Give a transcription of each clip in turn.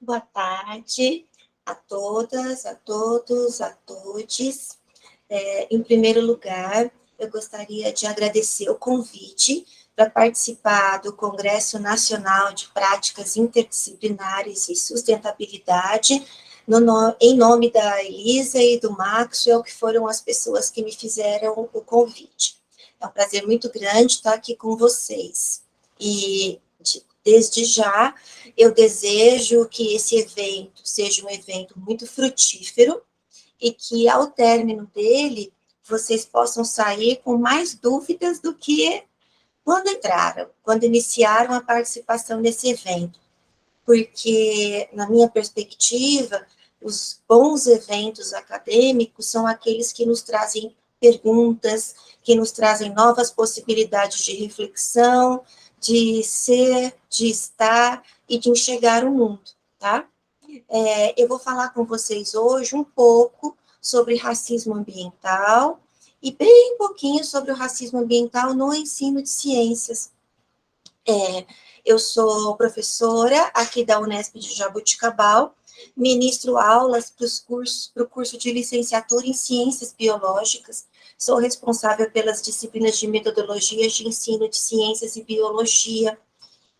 Boa tarde a todas, a todos, a todes. Em primeiro lugar, eu gostaria de agradecer o convite para participar do Congresso Nacional de Práticas Interdisciplinares e Sustentabilidade, em nome da Elisa e do Maxwell, que foram as pessoas que me fizeram o convite. É um prazer muito grande estar aqui com vocês. E, desde já, eu desejo que esse evento seja um evento muito frutífero e que, ao término dele, vocês possam sair com mais dúvidas do que quando entraram, quando iniciaram a participação nesse evento. Porque, na minha perspectiva, os bons eventos acadêmicos são aqueles que nos trazem perguntas, que nos trazem novas possibilidades de reflexão, de ser, de estar e de enxergar o mundo, tá? Eu vou falar com vocês hoje um pouco sobre racismo ambiental e bem pouquinho sobre o racismo ambiental no ensino de ciências. Eu sou professora aqui da Unesp de Jaboticabal, ministro aulas para o curso de licenciatura em Ciências Biológicas, sou responsável pelas disciplinas de metodologias de ensino de ciências e biologia,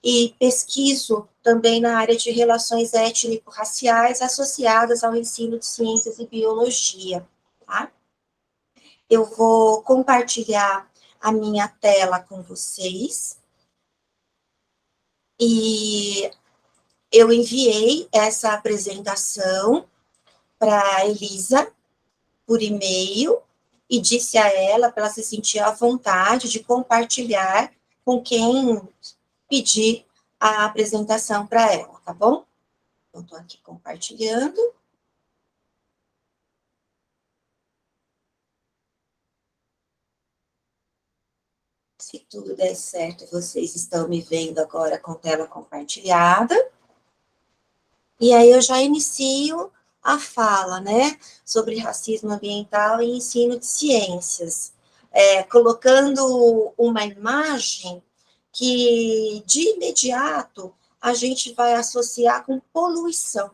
e pesquiso também na área de relações étnico-raciais associadas ao ensino de ciências e biologia, tá? Eu vou compartilhar a minha tela com vocês, e eu enviei essa apresentação para a Elisa por e-mail e disse a ela para ela se sentir à vontade de compartilhar com quem pedir a apresentação para ela, tá bom? Eu estou aqui compartilhando. Se tudo der certo, vocês estão me vendo agora com tela compartilhada. E aí eu já inicio a fala, né, sobre racismo ambiental e ensino de ciências, colocando uma imagem que, de imediato, a gente vai associar com poluição.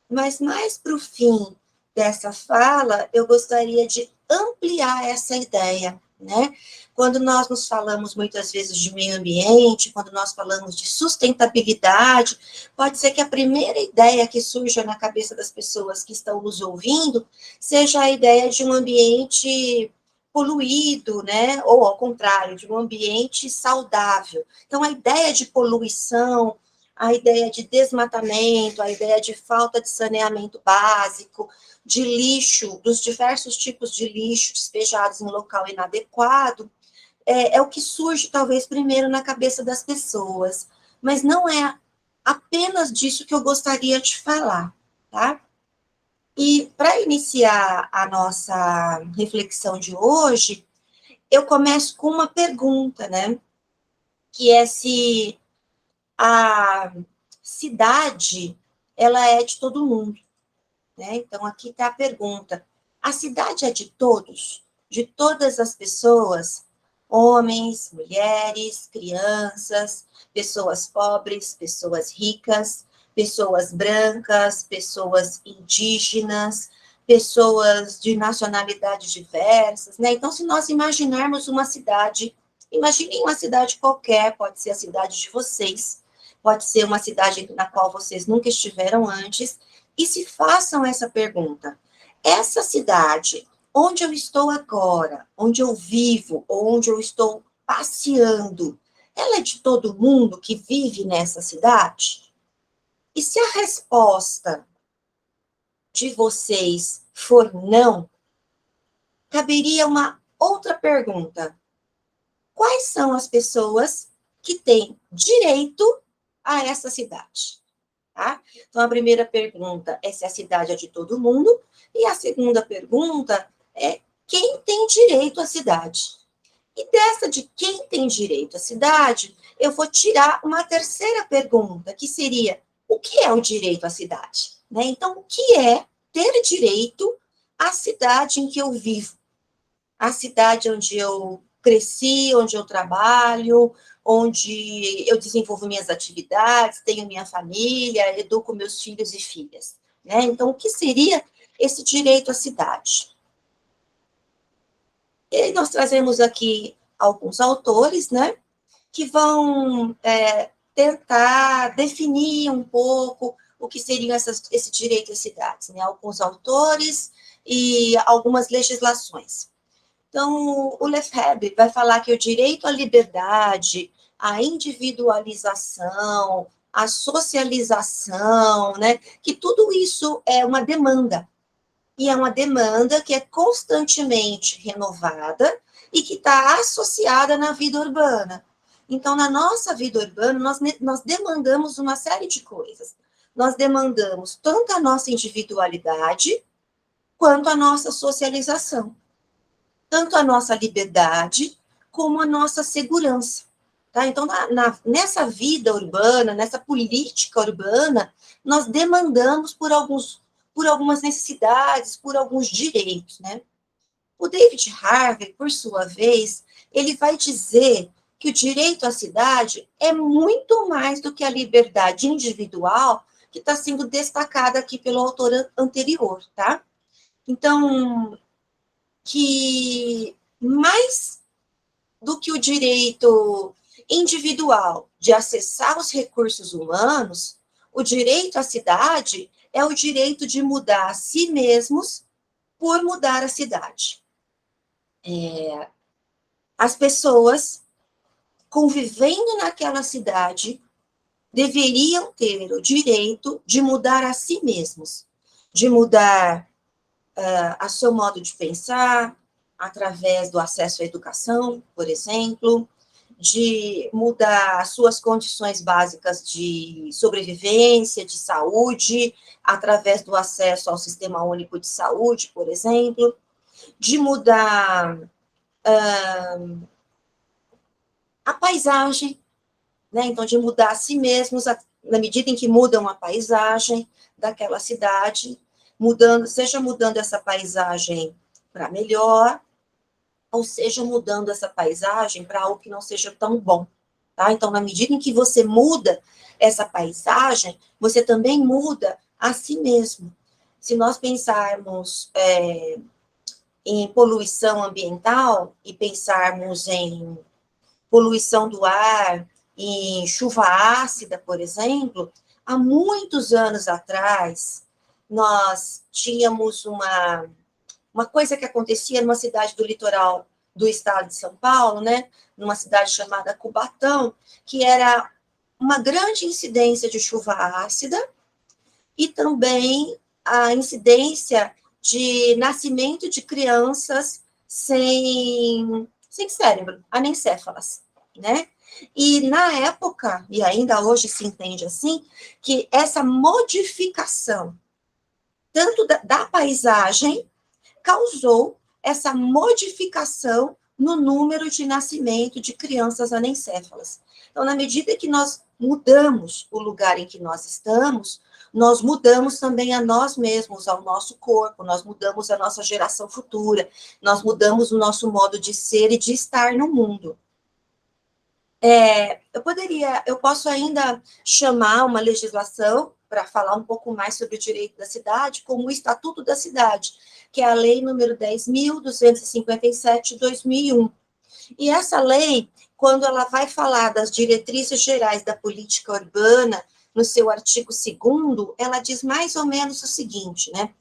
Mas mais para o fim dessa fala, eu gostaria de ampliar essa ideia, né? Quando nós nos falamos muitas vezes de meio ambiente, quando nós falamos de sustentabilidade, pode ser que a primeira ideia que surja na cabeça das pessoas que estão nos ouvindo seja a ideia de um ambiente poluído, né? Ou ao contrário, de um ambiente saudável. Então, a ideia de poluição, a ideia de desmatamento, a ideia de falta de saneamento básico, de lixo, dos diversos tipos de lixo despejados em local inadequado, é o que surge, talvez, primeiro na cabeça das pessoas. Mas não é apenas disso que eu gostaria de falar, tá? E, para iniciar a nossa reflexão de hoje, eu começo com uma pergunta, né? Que é se a cidade, ela é de todo mundo, né? Então, aqui está a pergunta. A cidade é de todos? De todas as pessoas? Homens, mulheres, crianças, pessoas pobres, pessoas ricas, pessoas brancas, pessoas indígenas, pessoas de nacionalidades diversas, né? Então, se nós imaginarmos uma cidade, imaginem uma cidade qualquer, pode ser a cidade de vocês, pode ser uma cidade na qual vocês nunca estiveram antes, e se façam essa pergunta: essa cidade, onde eu estou agora, onde eu vivo, onde eu estou passeando, ela é de todo mundo que vive nessa cidade? E se a resposta de vocês for não, caberia uma outra pergunta: quais são as pessoas que têm direito a essa cidade? Tá? Então, a primeira pergunta é se a cidade é de todo mundo, e a segunda pergunta é quem tem direito à cidade. E dessa de quem tem direito à cidade, eu vou tirar uma terceira pergunta, que seria: o que é o direito à cidade? Né? Então, o que é ter direito à cidade em que eu vivo? A cidade onde eu cresci, onde eu trabalho, onde eu desenvolvo minhas atividades, tenho minha família, educo meus filhos e filhas, né? Então, o que seria esse direito à cidade? E nós trazemos aqui alguns autores, né, que vão tentar definir um pouco o que seria esse direito às cidades, né? Alguns autores e algumas legislações. Então, o Lefebvre vai falar que o direito à liberdade, à individualização, à socialização, né, que tudo isso é uma demanda, e é uma demanda que é constantemente renovada e que está associada na vida urbana. Então, na nossa vida urbana, nós demandamos uma série de coisas. Nós demandamos tanto a nossa individualidade, quanto a nossa socialização. Tanto a nossa liberdade, como a nossa segurança. Tá? Então, nessa vida urbana, nessa política urbana, nós demandamos por algumas necessidades, por alguns direitos, né? O David Harvey, por sua vez, ele vai dizer que o direito à cidade é muito mais do que a liberdade individual que está sendo destacada aqui pelo autor anterior, tá? Então, que mais do que o direito individual de acessar os recursos humanos, o direito à cidade é o direito de mudar a si mesmos por mudar a cidade. As pessoas convivendo naquela cidade deveriam ter o direito de mudar a si mesmos, de mudar a seu modo de pensar, através do acesso à educação, por exemplo, de mudar as suas condições básicas de sobrevivência, de saúde, através do acesso ao Sistema Único de Saúde, por exemplo, de mudar a paisagem, né? Então, de mudar a si mesmos, na medida em que mudam a paisagem daquela cidade, seja mudando essa paisagem para melhor, ou seja mudando essa paisagem para algo que não seja tão bom. Tá? Então, na medida em que você muda essa paisagem, você também muda a si mesmo. Se nós pensarmos em poluição ambiental e pensarmos em poluição do ar, em chuva ácida, por exemplo, há muitos anos atrás, nós tínhamos uma coisa que acontecia numa cidade do litoral do estado de São Paulo, né, numa cidade chamada Cubatão, que era uma grande incidência de chuva ácida e também a incidência de nascimento de crianças sem cérebro, anencéfalas, né? E na época, e ainda hoje se entende assim, que essa modificação, tanto da paisagem, causou essa modificação no número de nascimento de crianças anencéfalas. Então, na medida que nós mudamos o lugar em que nós estamos, nós mudamos também a nós mesmos, ao nosso corpo, nós mudamos a nossa geração futura, nós mudamos o nosso modo de ser e de estar no mundo. Eu posso ainda chamar uma legislação para falar um pouco mais sobre o direito da cidade, como o Estatuto da Cidade, que é a lei número 10.257 de 2001. E essa lei, quando ela vai falar das diretrizes gerais da política urbana, no seu artigo 2º, ela diz mais ou menos o seguinte, né?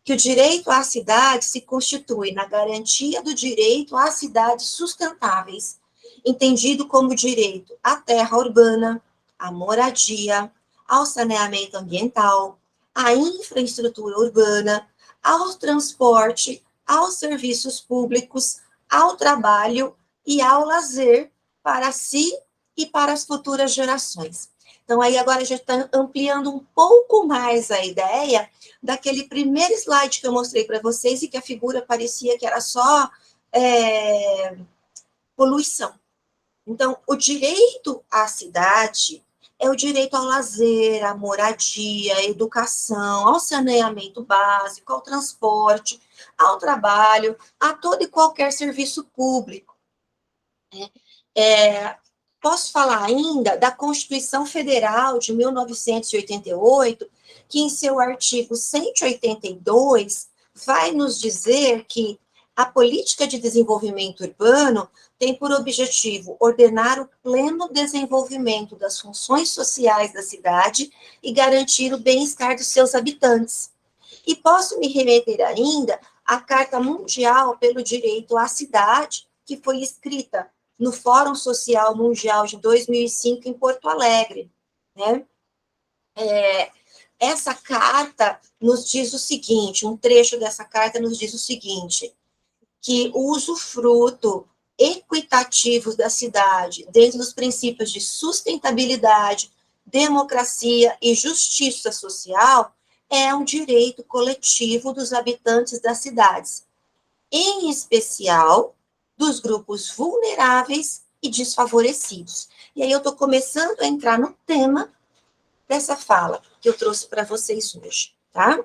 Que o direito à cidade se constitui na garantia do direito às cidades sustentáveis, entendido como direito à terra urbana, à moradia, ao saneamento ambiental, à infraestrutura urbana, ao transporte, aos serviços públicos, ao trabalho e ao lazer para si e para as futuras gerações. Então, aí agora a gente está ampliando um pouco mais a ideia daquele primeiro slide que eu mostrei para vocês e que a figura parecia que era só poluição. Então, o direito à cidade é o direito ao lazer, à moradia, à educação, ao saneamento básico, ao transporte, ao trabalho, a todo e qualquer serviço público. Posso falar ainda da Constituição Federal de 1988, que em seu artigo 182 vai nos dizer que a política de desenvolvimento urbano tem por objetivo ordenar o pleno desenvolvimento das funções sociais da cidade e garantir o bem-estar dos seus habitantes. E posso me remeter ainda à Carta Mundial pelo Direito à Cidade, que foi escrita no Fórum Social Mundial de 2005 em Porto Alegre, né? Essa carta nos diz o seguinte, um trecho dessa carta nos diz o seguinte, que o usufruto equitativo da cidade, dentro dos princípios de sustentabilidade, democracia e justiça social, é um direito coletivo dos habitantes das cidades, em especial dos grupos vulneráveis e desfavorecidos. E aí eu estou começando a entrar no tema dessa fala que eu trouxe para vocês hoje, tá?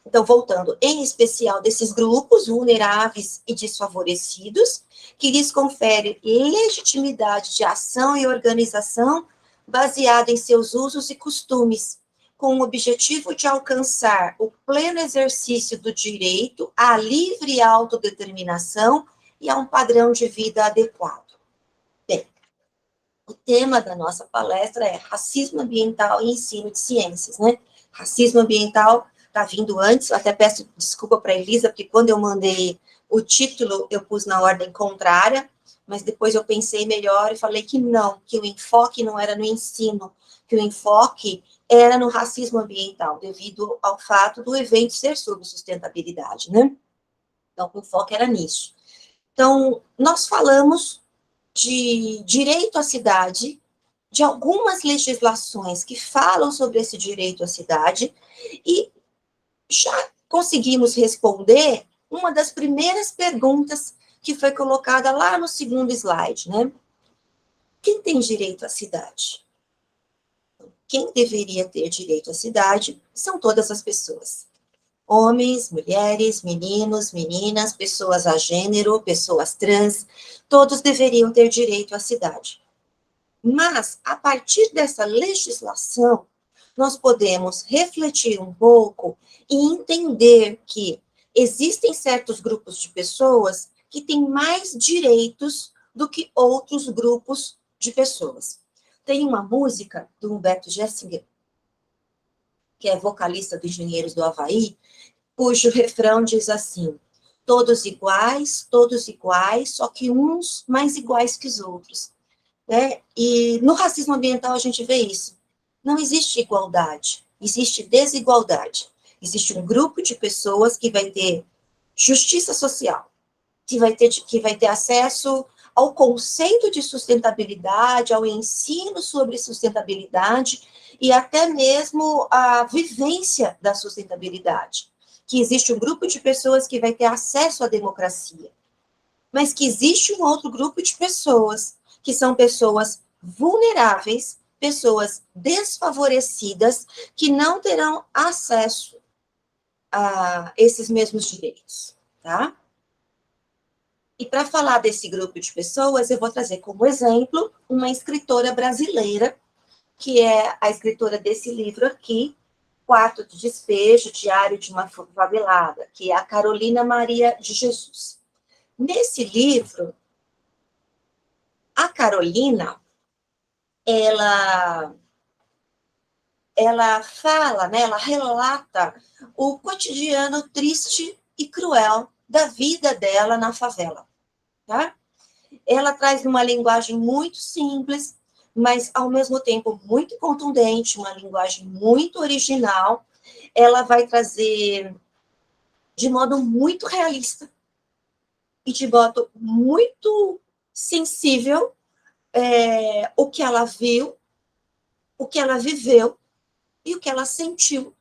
Então, voltando, em especial desses grupos vulneráveis e desfavorecidos, que lhes confere legitimidade de ação e organização baseada em seus usos e costumes, com o objetivo de alcançar o pleno exercício do direito à livre autodeterminação e a um padrão de vida adequado. Bem, o tema da nossa palestra é racismo ambiental e ensino de ciências, né? Racismo ambiental está vindo antes, eu até peço desculpa para a Elisa, porque quando eu mandei o título, eu pus na ordem contrária, mas depois eu pensei melhor e falei que não, que o enfoque não era no ensino, que o enfoque era no racismo ambiental, devido ao fato do evento ser sobre sustentabilidade, né? Então, o enfoque era nisso. Então, nós falamos de direito à cidade, de algumas legislações que falam sobre esse direito à cidade, e já conseguimos responder uma das primeiras perguntas que foi colocada lá no segundo slide, né? Quem tem direito à cidade? Quem deveria ter direito à cidade são todas as pessoas. Homens, mulheres, meninos, meninas, pessoas a gênero, pessoas trans, todos deveriam ter direito à cidade. Mas, a partir dessa legislação, nós podemos refletir um pouco e entender que existem certos grupos de pessoas que têm mais direitos do que outros grupos de pessoas. Tem uma música do Humberto Gessinger, que é vocalista do Engenheiros do Havaí, cujo refrão diz assim, todos iguais, só que uns mais iguais que os outros. Né? E no racismo ambiental a gente vê isso. Não existe igualdade, existe desigualdade. Existe um grupo de pessoas que vai ter justiça social, que vai ter acesso ao conceito de sustentabilidade, ao ensino sobre sustentabilidade e até mesmo a vivência da sustentabilidade. Que existe um grupo de pessoas que vai ter acesso à democracia, mas que existe um outro grupo de pessoas, que são pessoas vulneráveis, pessoas desfavorecidas, que não terão acesso a esses mesmos direitos, tá? E para falar desse grupo de pessoas, eu vou trazer como exemplo uma escritora brasileira, que é a escritora desse livro aqui, Quarto de Despejo, Diário de uma Favelada, que é a Carolina Maria de Jesus. Nesse livro, a Carolina, ela fala, né, ela relata o cotidiano triste e cruel da vida dela na favela, tá? Ela traz uma linguagem muito simples, mas ao mesmo tempo muito contundente, uma linguagem muito original. Ela vai trazer de modo muito realista e de modo muito sensível o que ela viu, o que ela viveu e o que ela sentiu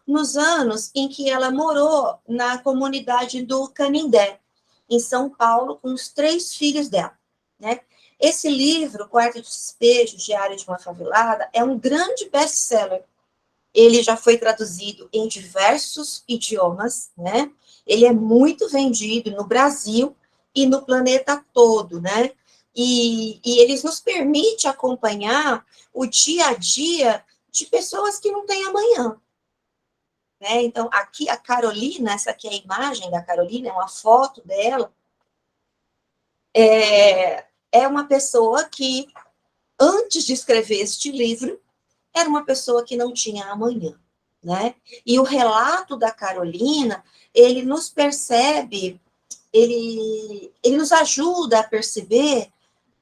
nos anos em que ela morou na comunidade do Canindé, em São Paulo, com os 3 filhos dela, né? Esse livro, Quarto de Despejo, Diário de uma Favelada, é um grande best-seller. Ele já foi traduzido em diversos idiomas, né? Ele é muito vendido no Brasil e no planeta todo, né? e eles nos permitem acompanhar o dia a dia de pessoas que não têm amanhã. Né? Então, aqui a Carolina, essa aqui é a imagem da Carolina, é uma foto dela, é uma pessoa que, antes de escrever este livro, era uma pessoa que não tinha amanhã, né? E o relato da Carolina, ele nos percebe, ele nos ajuda a perceber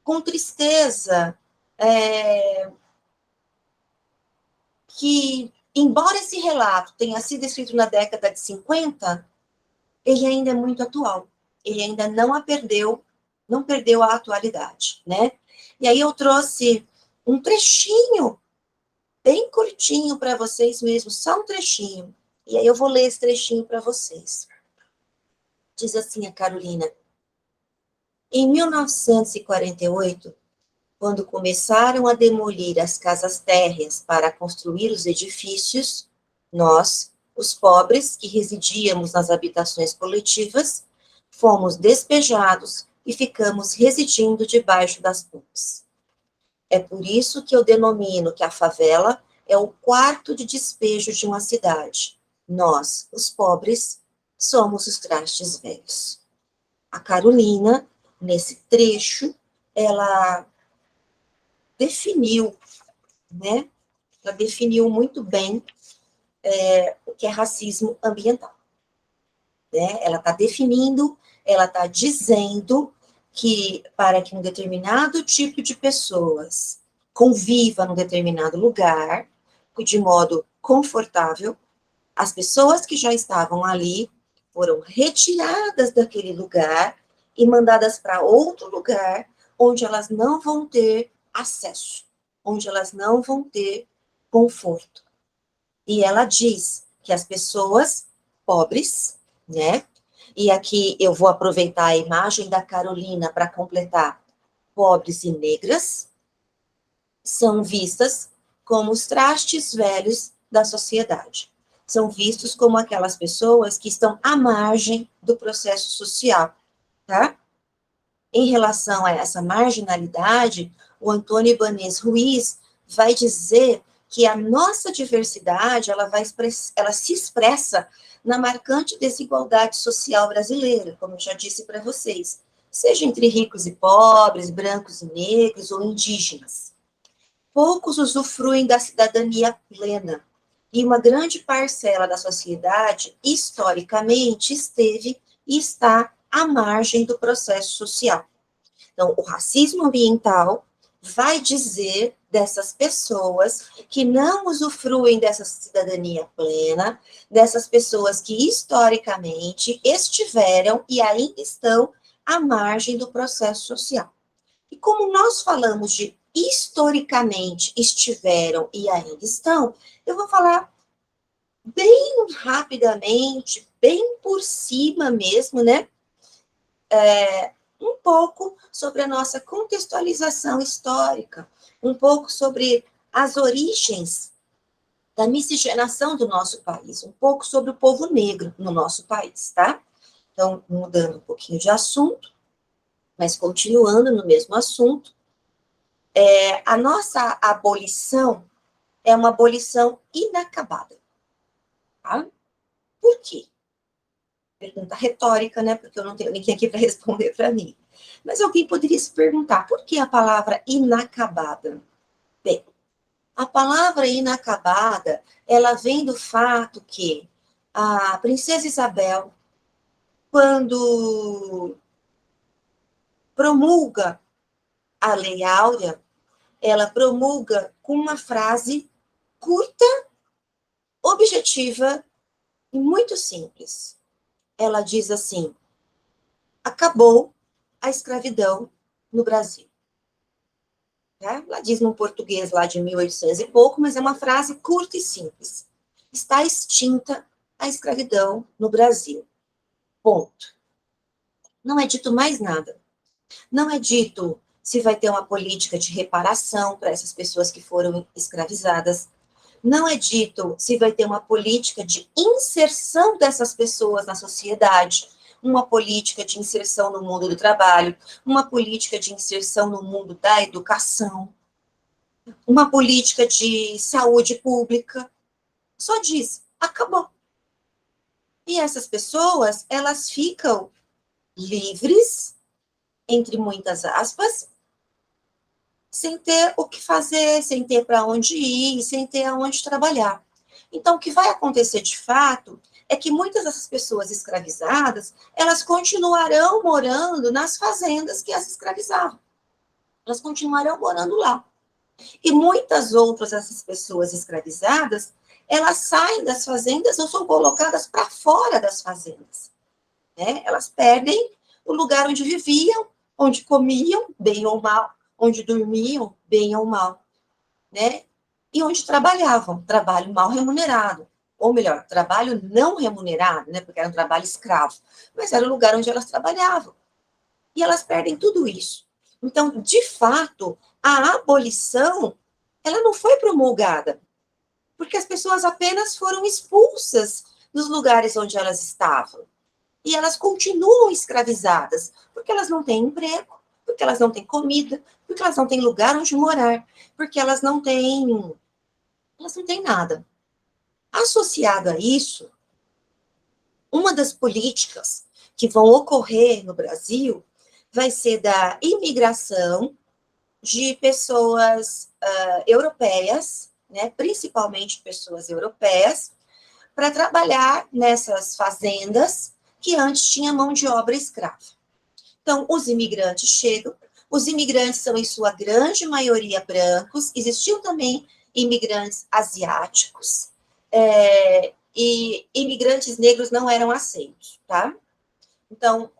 com tristeza que, embora esse relato tenha sido escrito na década de 50, ele ainda é muito atual. Ele ainda não perdeu a atualidade, né? E aí eu trouxe um trechinho, bem curtinho para vocês mesmos, só um trechinho. E aí eu vou ler esse trechinho para vocês. Diz assim a Carolina: em 1948, quando começaram a demolir as casas térreas para construir os edifícios, nós, os pobres que residíamos nas habitações coletivas, fomos despejados e ficamos residindo debaixo das pontes. É por isso que eu denomino que a favela é o quarto de despejo de uma cidade. Nós, os pobres, somos os trastes velhos. A Carolina, nesse trecho, ela definiu, né? Ela definiu muito bem o que é racismo ambiental. Né? Ela está definindo, ela está dizendo que para que um determinado tipo de pessoas conviva num determinado lugar, de modo confortável, as pessoas que já estavam ali foram retiradas daquele lugar e mandadas para outro lugar onde elas não vão ter acesso, onde elas não vão ter conforto. E ela diz que as pessoas pobres, né? E aqui eu vou aproveitar a imagem da Carolina para completar: pobres e negras são vistas como os trastes velhos da sociedade. São vistos como aquelas pessoas que estão à margem do processo social, tá? Em relação a essa marginalidade, o Antônio Ibanez Ruiz vai dizer que a nossa diversidade, ela se expressa na marcante desigualdade social brasileira, como eu já disse para vocês, seja entre ricos e pobres, brancos e negros ou indígenas. Poucos usufruem da cidadania plena, e uma grande parcela da sociedade, historicamente, esteve e está à margem do processo social. Então, o racismo ambiental vai dizer dessas pessoas que não usufruem dessa cidadania plena, dessas pessoas que historicamente estiveram e ainda estão à margem do processo social. E como nós falamos de historicamente estiveram e ainda estão, eu vou falar bem rapidamente, bem por cima mesmo, né? Um pouco sobre a nossa contextualização histórica, um pouco sobre as origens da miscigenação do nosso país, um pouco sobre o povo negro no nosso país, tá? Então, mudando um pouquinho de assunto, mas continuando no mesmo assunto, a nossa abolição é uma abolição inacabada, tá? Por quê? Pergunta retórica, né? Porque eu não tenho ninguém aqui para responder para mim. Mas alguém poderia se perguntar, por que a palavra inacabada? Bem, a palavra inacabada, ela vem do fato que a princesa Isabel, quando promulga a Lei Áurea, ela promulga com uma frase curta, objetiva e muito simples. Ela diz assim: acabou a escravidão no Brasil. Ela diz num português lá de 1800 e pouco, mas é uma frase curta e simples. Está extinta a escravidão no Brasil. Ponto. Não é dito mais nada. Não é dito se vai ter uma política de reparação para essas pessoas que foram escravizadas. Não é dito se vai ter uma política de inserção dessas pessoas na sociedade, uma política de inserção no mundo do trabalho, uma política de inserção no mundo da educação, uma política de saúde pública. Só diz, acabou. E essas pessoas, elas ficam livres, entre muitas aspas, sem ter o que fazer, sem ter para onde ir, sem ter aonde trabalhar. Então, o que vai acontecer de fato é que muitas dessas pessoas escravizadas, elas continuarão morando nas fazendas que as escravizavam. Elas continuarão morando lá. E muitas outras dessas pessoas escravizadas, elas saem das fazendas ou são colocadas para fora das fazendas. Né? Elas perdem o lugar onde viviam, onde comiam, bem ou mal, onde dormiam, bem ou mal, né? E onde trabalhavam, trabalho mal remunerado, ou melhor, trabalho não remunerado, né? Porque era um trabalho escravo, mas era o lugar onde elas trabalhavam. E elas perdem tudo isso. Então, de fato, a abolição, ela não foi promulgada, porque as pessoas apenas foram expulsas dos lugares onde elas estavam. E elas continuam escravizadas, porque elas não têm emprego, porque elas não têm comida, porque elas não têm lugar onde morar, porque elas não têm nada. Associado a isso, uma das políticas que vão ocorrer no Brasil vai ser da imigração de pessoas europeias, né, principalmente pessoas europeias, para trabalhar nessas fazendas que antes tinha mão de obra escrava. Então, os imigrantes chegam, os imigrantes são, em sua grande maioria, brancos, existiam também imigrantes asiáticos, e imigrantes negros não eram aceitos, tá? Então,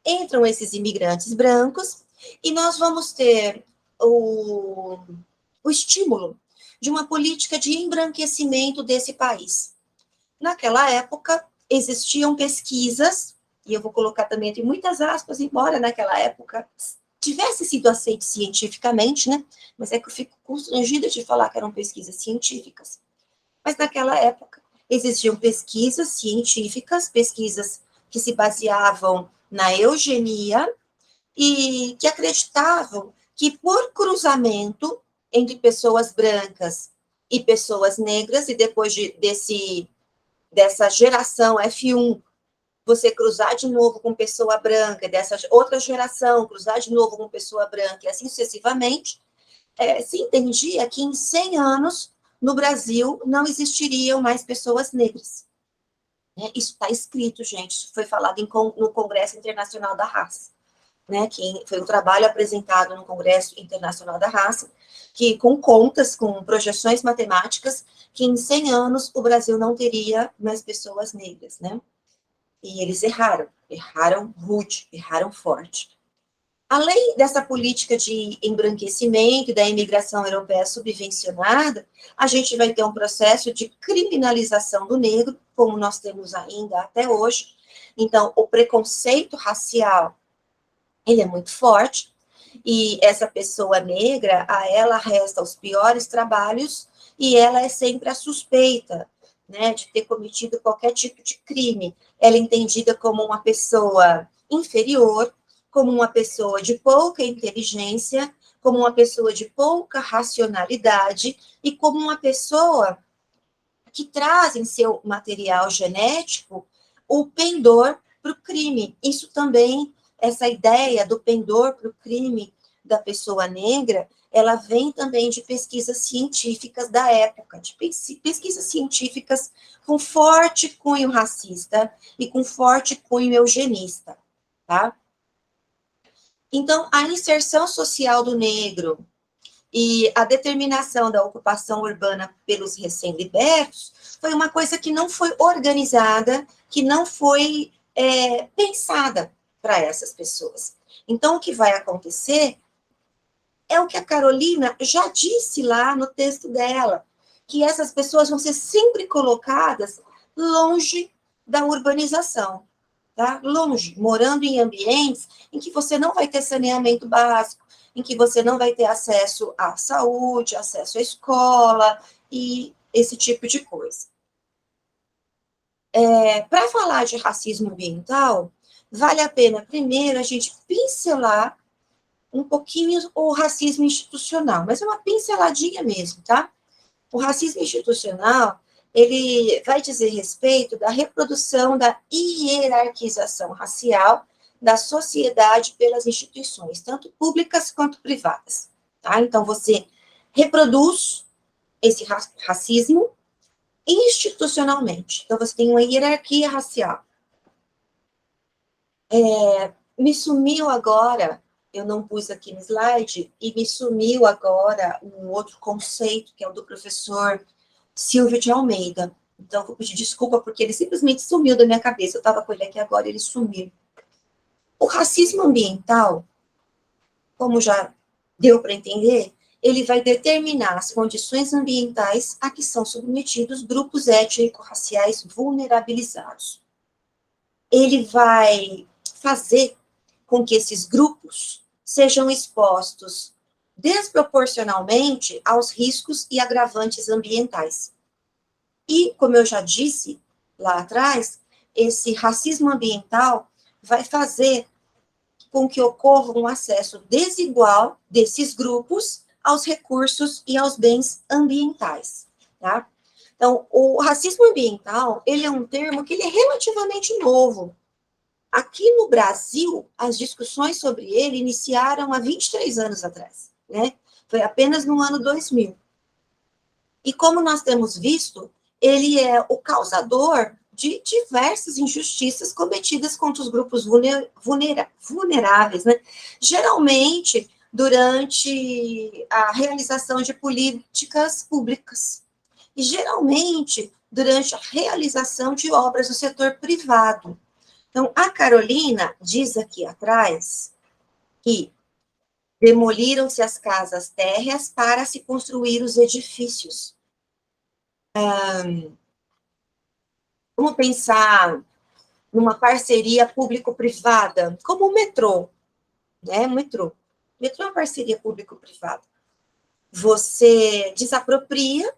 entram esses imigrantes brancos, e nós vamos ter o estímulo de uma política de embranquecimento desse país. Naquela época, existiam pesquisas, e eu vou colocar também entre muitas aspas, embora naquela época tivesse sido aceito cientificamente, né? Mas é que eu fico constrangida de falar que eram pesquisas científicas. Mas naquela época, existiam pesquisas científicas, pesquisas que se baseavam na eugenia e que acreditavam que por cruzamento entre pessoas brancas e pessoas negras, e depois dessa geração F1, você cruzar de novo com pessoa branca, dessa outra geração, cruzar de novo com pessoa branca, e assim sucessivamente, se entendia que em 100 anos, no Brasil, não existiriam mais pessoas negras. Isso está escrito, gente, isso foi falado no Congresso Internacional da Raça, né, que foi um trabalho apresentado no Congresso Internacional da Raça, que com contas, com projeções matemáticas, que em 100 anos o Brasil não teria mais pessoas negras, né? E eles erraram rude, erraram forte. Além dessa política de embranquecimento e da imigração europeia subvencionada, a gente vai ter um processo de criminalização do negro, como nós temos ainda até hoje. Então, o preconceito racial, ele é muito forte, e essa pessoa negra, a ela resta os piores trabalhos, e ela é sempre a suspeita, né, de ter cometido qualquer tipo de crime. Ela é entendida como uma pessoa inferior, como uma pessoa de pouca inteligência, como uma pessoa de pouca racionalidade, e como uma pessoa que traz em seu material genético o pendor para o crime. Isso também, essa ideia do pendor para o crime da pessoa negra, ela vem também de pesquisas científicas da época, de pesquisas científicas com forte cunho racista e com forte cunho eugenista, tá? Então, a inserção social do negro e a determinação da ocupação urbana pelos recém-libertos foi uma coisa que não foi organizada, que não foi pensada para essas pessoas. Então, o que vai acontecer é o que a Carolina já disse lá no texto dela, que essas pessoas vão ser sempre colocadas longe da urbanização, tá? Longe, morando em ambientes em que você não vai ter saneamento básico, em que você não vai ter acesso à saúde, acesso à escola e esse tipo de coisa. Para falar de racismo ambiental, vale a pena, primeiro, a gente pincelar um pouquinho o racismo institucional, mas é uma pinceladinha mesmo, tá? O racismo institucional, ele vai dizer respeito da reprodução da hierarquização racial da sociedade pelas instituições, tanto públicas quanto privadas, tá? Então, você reproduz esse racismo institucionalmente. Então, você tem uma hierarquia racial. Me sumiu agora, eu não pus aqui no slide, e me sumiu agora um outro conceito, que é o do professor Silvio de Almeida. Então, vou pedir desculpa, porque ele simplesmente sumiu da minha cabeça. Eu estava com ele aqui agora, ele sumiu. O racismo ambiental, como já deu para entender, ele vai determinar as condições ambientais a que são submetidos grupos étnico-raciais vulnerabilizados. Ele vai fazer com que esses grupos sejam expostos desproporcionalmente aos riscos e agravantes ambientais. E, como eu já disse lá atrás, esse racismo ambiental vai fazer com que ocorra um acesso desigual desses grupos aos recursos e aos bens ambientais, tá? Então, o racismo ambiental, ele é um termo que ele é relativamente novo. Aqui no Brasil, as discussões sobre ele iniciaram há 23 anos atrás, né? Foi apenas no ano 2000. E como nós temos visto, ele é o causador de diversas injustiças cometidas contra os grupos vulneráveis, né? Geralmente, durante a realização de políticas públicas. E, geralmente, durante a realização de obras do setor privado. Então, a Carolina diz aqui atrás que demoliram-se as casas térreas para se construir os edifícios. Vamos pensar numa parceria público-privada, como o metrô, né? O metrô é uma parceria público-privada. Você desapropria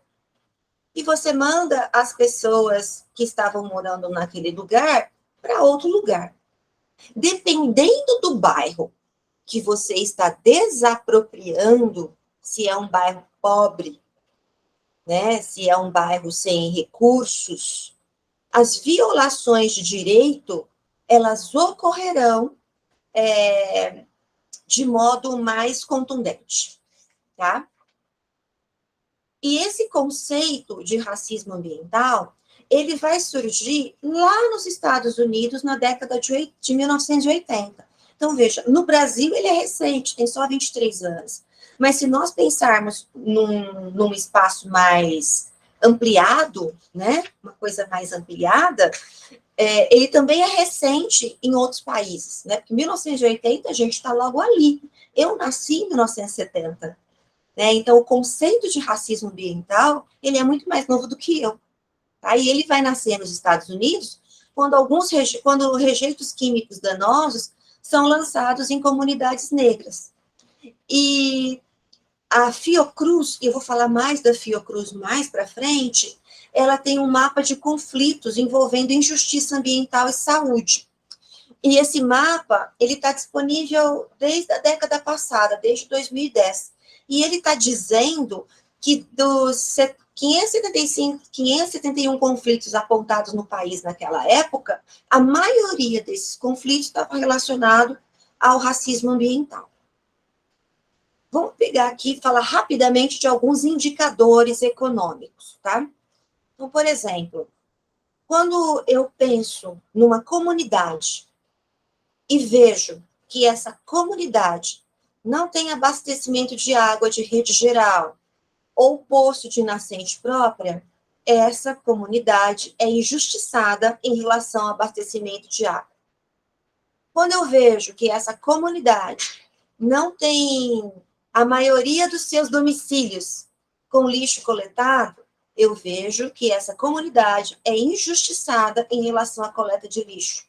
e você manda as pessoas que estavam morando naquele lugar para outro lugar. Dependendo do bairro que você está desapropriando, se é um bairro pobre, né? Se é um bairro sem recursos, as violações de direito, elas ocorrerão de modo mais contundente, tá? E esse conceito de racismo ambiental, ele vai surgir lá nos Estados Unidos na década de 1980. Então, veja, no Brasil ele é recente, tem só 23 anos. Mas se nós pensarmos num espaço mais ampliado, né, uma coisa mais ampliada, ele também é recente em outros países, né, porque 1980 a gente está logo ali. Eu nasci em 1970, né, então o conceito de racismo ambiental, ele é muito mais novo do que eu. Tá? E ele vai nascer nos Estados Unidos quando rejeitos químicos danosos são lançados em comunidades negras. E a Fiocruz, eu vou falar mais da Fiocruz mais para frente, ela tem um mapa de conflitos envolvendo injustiça ambiental e saúde. E esse mapa, ele está disponível desde a década passada, desde 2010. E ele está dizendo que dos 571 conflitos apontados no país naquela época, a maioria desses conflitos estava relacionado ao racismo ambiental. Vamos pegar aqui e falar rapidamente de alguns indicadores econômicos, tá? Então, por exemplo, quando eu penso numa comunidade e vejo que essa comunidade não tem abastecimento de água de rede geral ou poço de nascente própria, essa comunidade é injustiçada em relação ao abastecimento de água. Quando eu vejo que essa comunidade não tem a maioria dos seus domicílios com lixo coletado, eu vejo que essa comunidade é injustiçada em relação à coleta de lixo.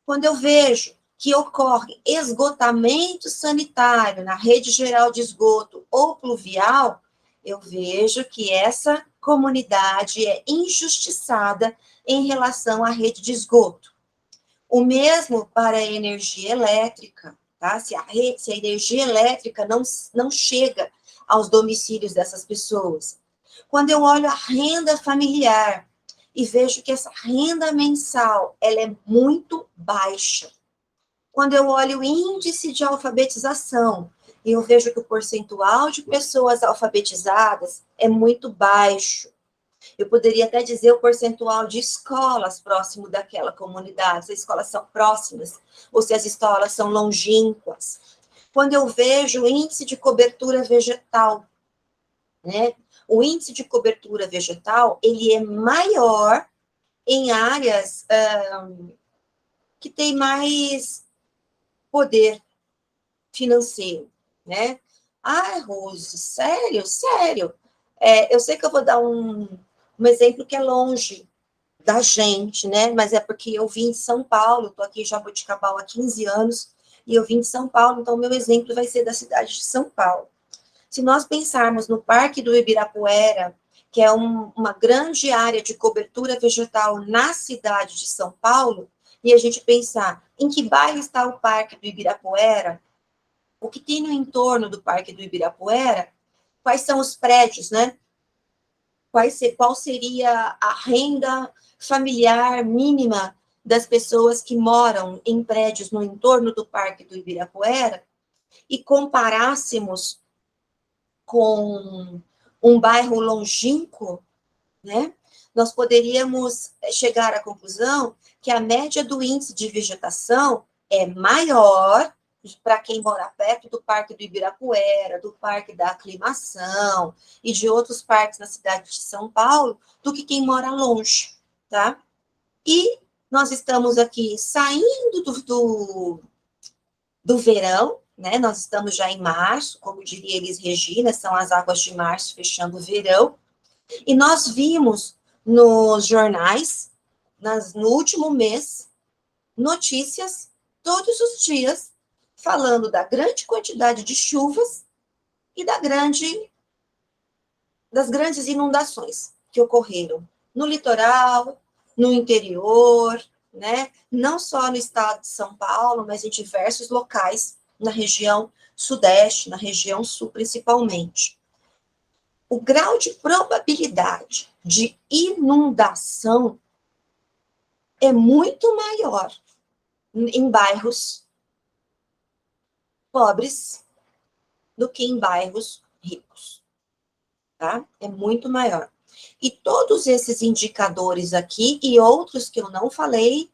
Quando eu vejo que ocorre esgotamento sanitário na rede geral de esgoto ou pluvial, eu vejo que essa comunidade é injustiçada em relação à rede de esgoto. O mesmo para a energia elétrica, tá? Se a energia elétrica não chega aos domicílios dessas pessoas. Quando eu olho a renda familiar e vejo que essa renda mensal, ela é muito baixa. Quando eu olho o índice de alfabetização e eu vejo que o percentual de pessoas alfabetizadas é muito baixo. Eu poderia até dizer o percentual de escolas próximo daquela comunidade, se as escolas são próximas ou se as escolas são longínquas. Quando eu vejo o índice de cobertura vegetal, né? O índice de cobertura vegetal, ele é maior em áreas que têm mais poder financeiro, né? Ah, Rose, sério? Sério? Eu sei que eu vou dar um exemplo que é longe da gente, né? Mas é porque eu vim de São Paulo, estou aqui em Jaboticabal há 15 anos, e eu vim de São Paulo, então meu exemplo vai ser da cidade de São Paulo. Se nós pensarmos no Parque do Ibirapuera, que é uma grande área de cobertura vegetal na cidade de São Paulo, e a gente pensar em que bairro está o Parque do Ibirapuera, o que tem no entorno do Parque do Ibirapuera, quais são os prédios, né? Qual seria a renda familiar mínima das pessoas que moram em prédios no entorno do Parque do Ibirapuera, e comparássemos com um bairro longínquo, né? Nós poderíamos chegar à conclusão que a média do índice de vegetação é maior para quem mora perto do Parque do Ibirapuera, do Parque da Aclimação e de outros parques na cidade de São Paulo, do que quem mora longe, tá? E nós estamos aqui saindo do verão, né? Nós estamos já em março, como diria Elis Regina, são as águas de março fechando o verão, e nós vimos nos jornais, no último mês, notícias todos os dias falando da grande quantidade de chuvas e das grandes inundações que ocorreram no litoral, no interior, né? Não só no estado de São Paulo, mas em diversos locais na região sudeste, na região sul principalmente. O grau de probabilidade de inundação é muito maior em bairros pobres do que em bairros ricos, tá? É muito maior. E todos esses indicadores aqui e outros que eu não falei,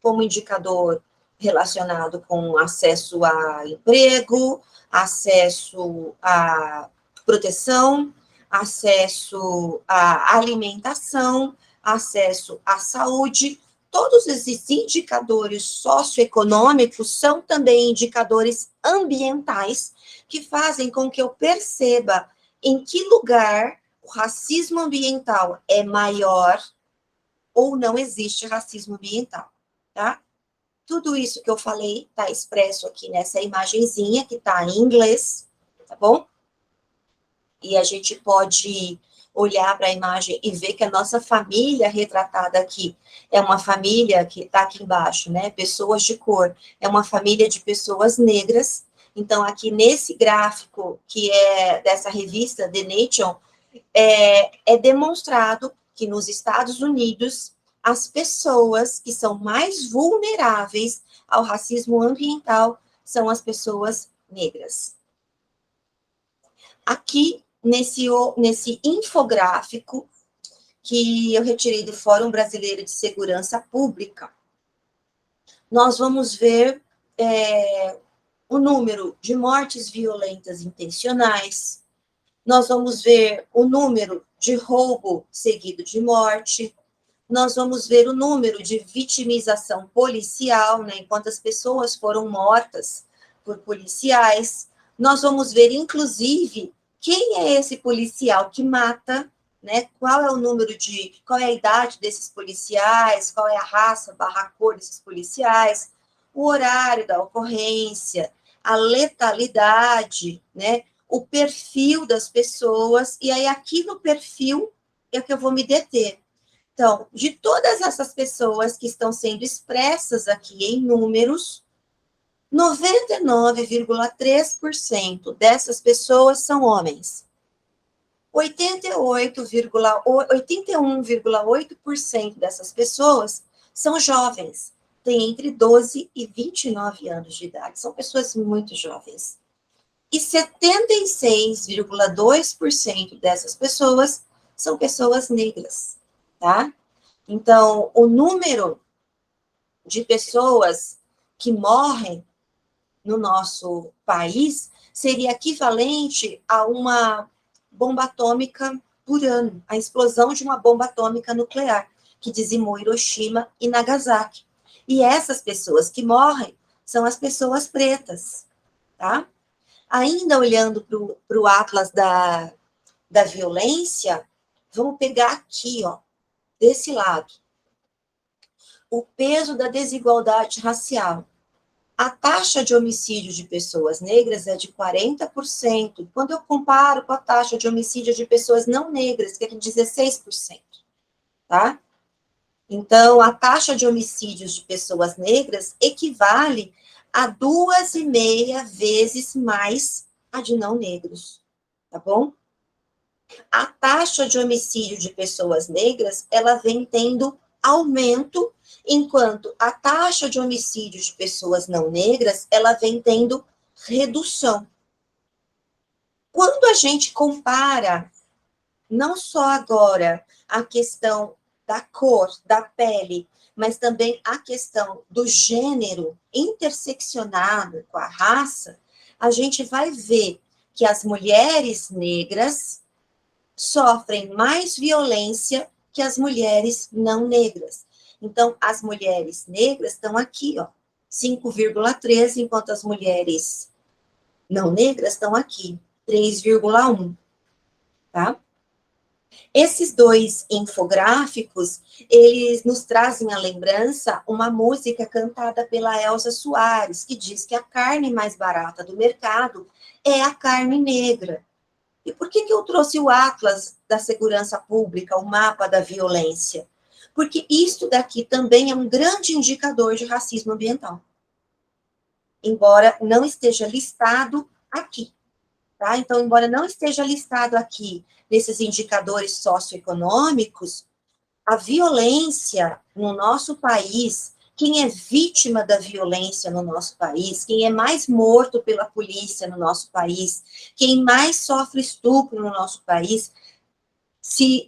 como indicador relacionado com acesso a emprego, acesso à proteção, acesso à alimentação, acesso à saúde, todos esses indicadores socioeconômicos são também indicadores ambientais que fazem com que eu perceba em que lugar o racismo ambiental é maior ou não existe racismo ambiental, tá? Tudo isso que eu falei está expresso aqui nessa imagenzinha que está em inglês, tá bom? E a gente pode olhar para a imagem e ver que a nossa família retratada aqui é uma família que está aqui embaixo, né? Pessoas de cor. É uma família de pessoas negras. Então, aqui nesse gráfico, que é dessa revista, The Nation, é demonstrado que nos Estados Unidos, as pessoas que são mais vulneráveis ao racismo ambiental são as pessoas negras. Aqui, nesse infográfico, que eu retirei do Fórum Brasileiro de Segurança Pública, nós vamos ver o número de mortes violentas intencionais, nós vamos ver o número de roubo seguido de morte, nós vamos ver o número de vitimização policial, né, enquanto as pessoas foram mortas por policiais, nós vamos ver, inclusive, quem é esse policial que mata, né, qual é a idade desses policiais, qual é a raça, cor desses policiais, o horário da ocorrência, a letalidade, né, o perfil das pessoas, e aí aqui no perfil é que eu vou me deter. Então, de todas essas pessoas que estão sendo expressas aqui em números, 99,3% dessas pessoas são homens. 81,8% dessas pessoas são jovens, têm entre 12 e 29 anos de idade, são pessoas muito jovens. E 76,2% dessas pessoas são pessoas negras, tá? Então, o número de pessoas que morrem no nosso país seria equivalente a uma bomba atômica por ano, a explosão de uma bomba atômica nuclear, que dizimou Hiroshima e Nagasaki. E essas pessoas que morrem são as pessoas pretas, tá? Ainda olhando para o Atlas da violência, vamos pegar aqui, ó, desse lado, o peso da desigualdade racial. A taxa de homicídio de pessoas negras é de 40%, quando eu comparo com a taxa de homicídio de pessoas não negras, que é de 16%, tá? Então, a taxa de homicídios de pessoas negras equivale a 2,5 vezes mais a de não negros, tá bom? A taxa de homicídio de pessoas negras, ela vem tendo aumento, enquanto a taxa de homicídio de pessoas não negras, ela vem tendo redução. Quando a gente compara, não só agora, a questão da cor, da pele, mas também a questão do gênero interseccionado com a raça, a gente vai ver que as mulheres negras sofrem mais violência que as mulheres não negras. Então, as mulheres negras estão aqui, ó, 5,13, enquanto as mulheres não negras estão aqui, 3,1, tá? Esses dois infográficos, eles nos trazem à lembrança uma música cantada pela Elza Soares, que diz que a carne mais barata do mercado é a carne negra. E por que eu trouxe o Atlas da Segurança Pública, o mapa da violência? Porque isto daqui também é um grande indicador de racismo ambiental. Embora não esteja listado aqui, tá? Então, embora não esteja listado aqui nesses indicadores socioeconômicos, a violência no nosso país, quem é vítima da violência no nosso país, quem é mais morto pela polícia no nosso país, quem mais sofre estupro no nosso país,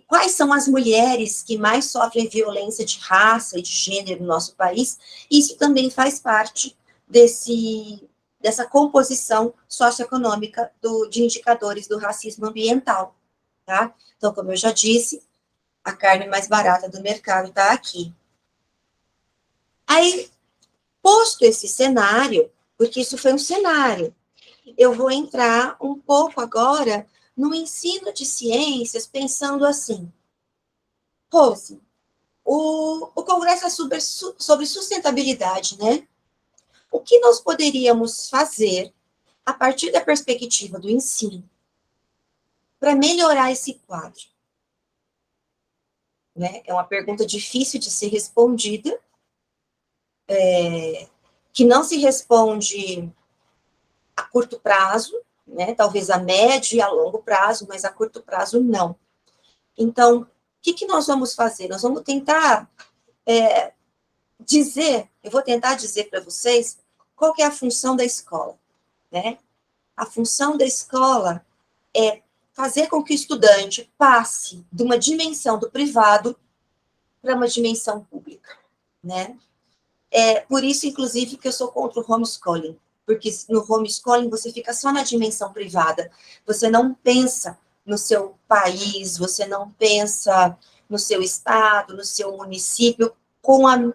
quais são as mulheres que mais sofrem violência de raça e de gênero no nosso país, isso também faz parte dessa composição socioeconômica de indicadores do racismo ambiental, tá? Então, como eu já disse, a carne mais barata do mercado está aqui. Aí, posto esse cenário, porque isso foi um cenário, eu vou entrar um pouco agora no ensino de ciências, pensando assim, Rose, o Congresso é sobre sustentabilidade, né? O que nós poderíamos fazer a partir da perspectiva do ensino para melhorar esse quadro? Né? É uma pergunta difícil de ser respondida, que não se responde a curto prazo, né? Talvez a médio e a longo prazo, mas a curto prazo não. Então, o que nós vamos fazer? Nós vamos tentar eu vou tentar dizer para vocês qual que é a função da escola, né? A função da escola é fazer com que o estudante passe de uma dimensão do privado para uma dimensão pública, né? É por isso, inclusive, que eu sou contra o homeschooling, porque no homeschooling você fica só na dimensão privada, você não pensa no seu país, você não pensa no seu estado, no seu município,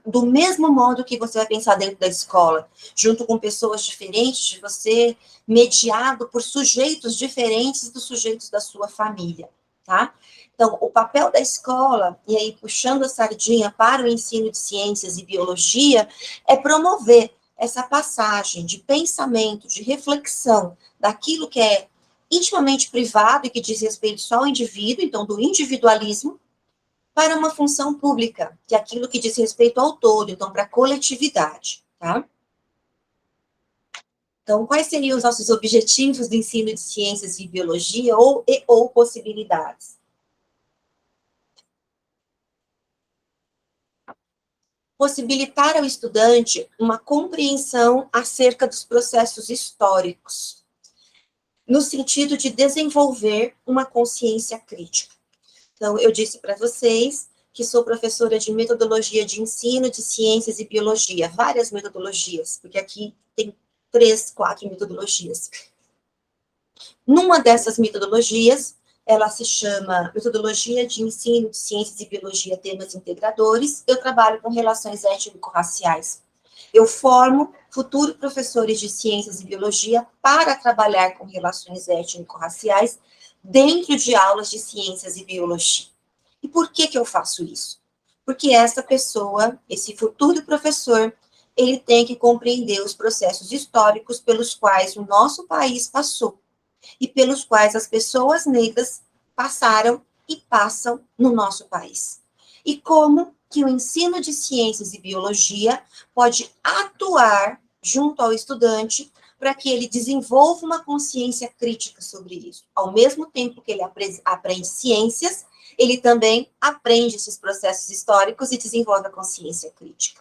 do mesmo modo que você vai pensar dentro da escola, junto com pessoas diferentes de você, mediado por sujeitos diferentes dos sujeitos da sua família, tá? Então, o papel da escola, e aí puxando a sardinha para o ensino de ciências e biologia, é promover essa passagem de pensamento, de reflexão, daquilo que é intimamente privado e que diz respeito só ao indivíduo, então do individualismo, para uma função pública, que é aquilo que diz respeito ao todo, então, para a coletividade, tá? Então, quais seriam os nossos objetivos do ensino de ciências e biologia ou possibilidades? Possibilitar ao estudante uma compreensão acerca dos processos históricos, no sentido de desenvolver uma consciência crítica. Então, eu disse para vocês que sou professora de metodologia de ensino de ciências e biologia, várias metodologias, porque aqui tem 3, 4 metodologias. Numa dessas metodologias, ela se chama Metodologia de Ensino de Ciências e Biologia, Temas Integradores. Eu trabalho com relações étnico-raciais. Eu formo futuros professores de Ciências e Biologia para trabalhar com relações étnico-raciais dentro de aulas de Ciências e Biologia. E por que eu faço isso? Porque essa pessoa, esse futuro professor, ele tem que compreender os processos históricos pelos quais o nosso país passou e pelos quais as pessoas negras passaram e passam no nosso país. E como que o ensino de ciências e biologia pode atuar junto ao estudante para que ele desenvolva uma consciência crítica sobre isso. Ao mesmo tempo que ele aprende ciências, ele também aprende esses processos históricos e desenvolve a consciência crítica.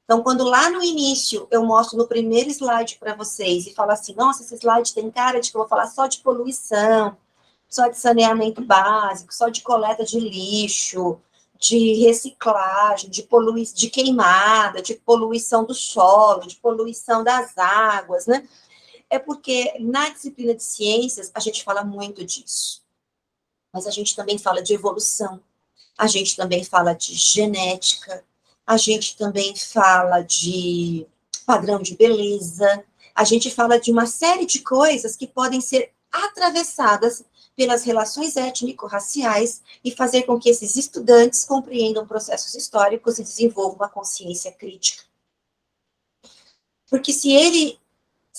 Então, quando lá no início eu mostro no primeiro slide para vocês e falo assim, nossa, esse slide tem cara de que eu vou falar só de poluição, só de saneamento básico, só de coleta de lixo, de reciclagem, de queimada, de poluição do solo, de poluição das águas, né? É porque na disciplina de ciências a gente fala muito disso. Mas a gente também fala de evolução, a gente também fala de genética, a gente também fala de padrão de beleza, a gente fala de uma série de coisas que podem ser atravessadas pelas relações étnico-raciais e fazer com que esses estudantes compreendam processos históricos e desenvolvam uma consciência crítica. Porque se